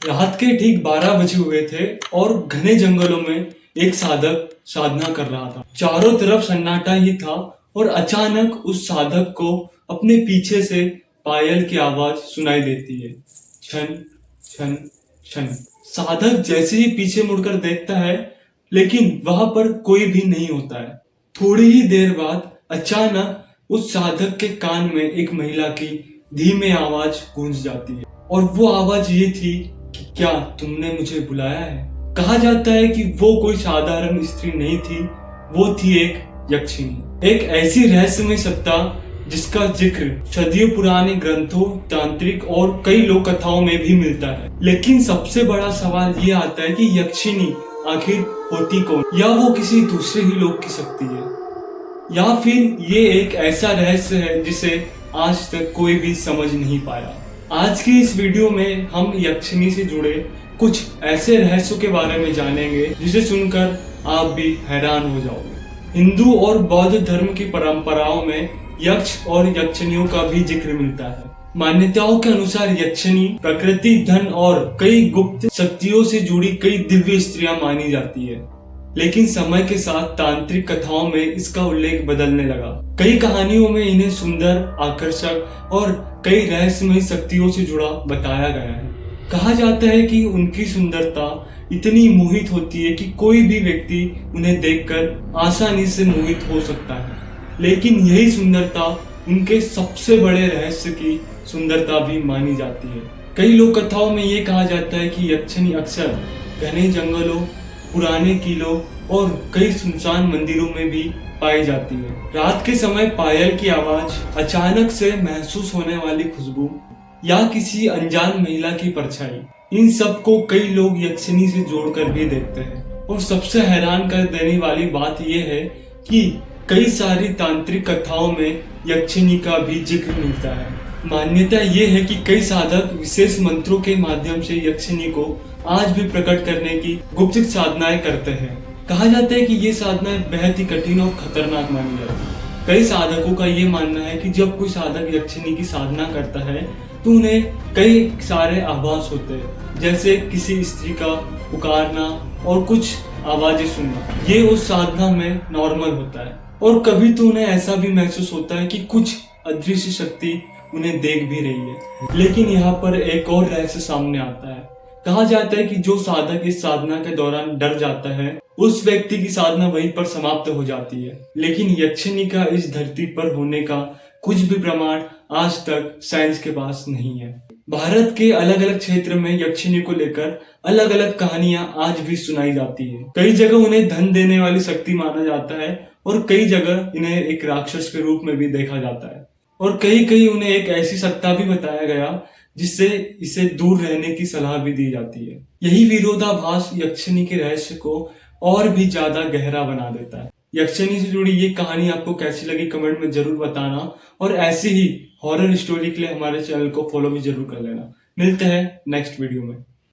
रात के ठीक 12 बजे हुए थे और घने जंगलों में एक साधक साधना कर रहा था। चारों तरफ सन्नाटा ही था और अचानक उस साधक को अपने पीछे से पायल की आवाज सुनाई देती है। छन छन छन। साधक जैसे ही पीछे मुड़कर देखता है, लेकिन वहां पर कोई भी नहीं होता है। थोड़ी ही देर बाद अचानक उस साधक के कान में एक महिला की धीमे आवाज गूंज जाती है और वो आवाज ये थी कि क्या तुमने मुझे बुलाया है। कहा जाता है कि वो कोई साधारण स्त्री नहीं थी, वो थी एक यक्षिणी, एक ऐसी रहस्यमय सत्ता जिसका जिक्र सदियों पुराने ग्रंथों, तांत्रिक और कई लोक कथाओं में भी मिलता है। लेकिन सबसे बड़ा सवाल ये आता है कि यक्षिणी आखिर होती कौन, या वो किसी दूसरे ही लोक की शक्ति है, या फिर ये एक ऐसा रहस्य है जिसे आज तक कोई भी समझ नहीं पाया। आज की इस वीडियो में हम यक्षिणी से जुड़े कुछ ऐसे रहस्यों के बारे में जानेंगे जिसे सुनकर आप भी हैरान हो जाओगे। हिंदू और बौद्ध धर्म की परंपराओं में यक्ष और यक्षिणियों का भी जिक्र मिलता है। मान्यताओं के अनुसार यक्षिणी प्रकृति, धन और कई गुप्त शक्तियों से जुड़ी कई दिव्य स्त्रियां मानी जाती है। लेकिन समय के साथ तांत्रिक कथाओं में इसका उल्लेख बदलने लगा। कई कहानियों में इन्हें सुंदर, आकर्षक और कई रहस्यमय शक्तियों से जुड़ा बताया गया है। कहा जाता है कि उनकी सुंदरता इतनी मोहित होती है कि कोई भी व्यक्ति उन्हें देखकर आसानी से मोहित हो सकता है। लेकिन यही सुंदरता उनके सबसे बड़े रहस्य की सुंदरता भी मानी जाती है। कई लोक कथाओं में ये कहा जाता है कि यक्षिणी अक्सर घने जंगलों, पुराने किलों और कई सुनसान मंदिरों में भी पाई जाती है। रात के समय पायल की आवाज, अचानक से महसूस होने वाली खुशबू या किसी अनजान महिला की परछाई, इन सब को कई लोग यक्षिणी से जोड़कर भी देखते हैं। और सबसे हैरान कर देने वाली बात यह है कि कई सारी तांत्रिक कथाओं में यक्षिणी का भी जिक्र मिलता है। मान्यता ये है कि कई साधक विशेष मंत्रों के माध्यम से यक्षिणी को आज भी प्रकट करने की गुप्त साधनाएं करते हैं। कहा जाता है कि ये साधनाएं बेहद ही कठिन और खतरनाक मानी जाती है। कई साधकों का ये मानना है कि जब कोई साधक यक्षिणी की साधना करता है तो उन्हें कई सारे आभास होते हैं, जैसे किसी स्त्री का पुकारना और कुछ आवाजें सुनना। ये उस साधना में नॉर्मल होता है। और कभी तो उन्हें ऐसा भी महसूस होता है कि कुछ अदृश्य शक्ति उन्हें देख भी रही है। लेकिन यहाँ पर एक और रहस्य सामने आता है। कहा जाता है कि जो साधक इस साधना के दौरान डर जाता है, उस व्यक्ति की साधना वहीं पर समाप्त हो जाती है। लेकिन यक्षिणी का इस धरती पर होने का कुछ भी प्रमाण आज तक साइंस के पास नहीं है। भारत के अलग अलग क्षेत्र में यक्षिणी को लेकर अलग अलग कहानियां आज भी सुनाई जाती है। कई जगह उन्हें धन देने वाली शक्ति माना जाता है और कई जगह इन्हें एक राक्षस के रूप में भी देखा जाता है। और कहीं कहीं उन्हें एक ऐसी सत्ता भी बताया गया जिससे इसे दूर रहने की सलाह भी दी जाती है। यही विरोधाभास यक्षिणी के रहस्य को और भी ज्यादा गहरा बना देता है। यक्षिणी से जुड़ी ये कहानी आपको कैसी लगी कमेंट में जरूर बताना, और ऐसी ही हॉरर स्टोरी के लिए हमारे चैनल को फॉलो भी जरूर कर लेना। मिलते हैं नेक्स्ट वीडियो में।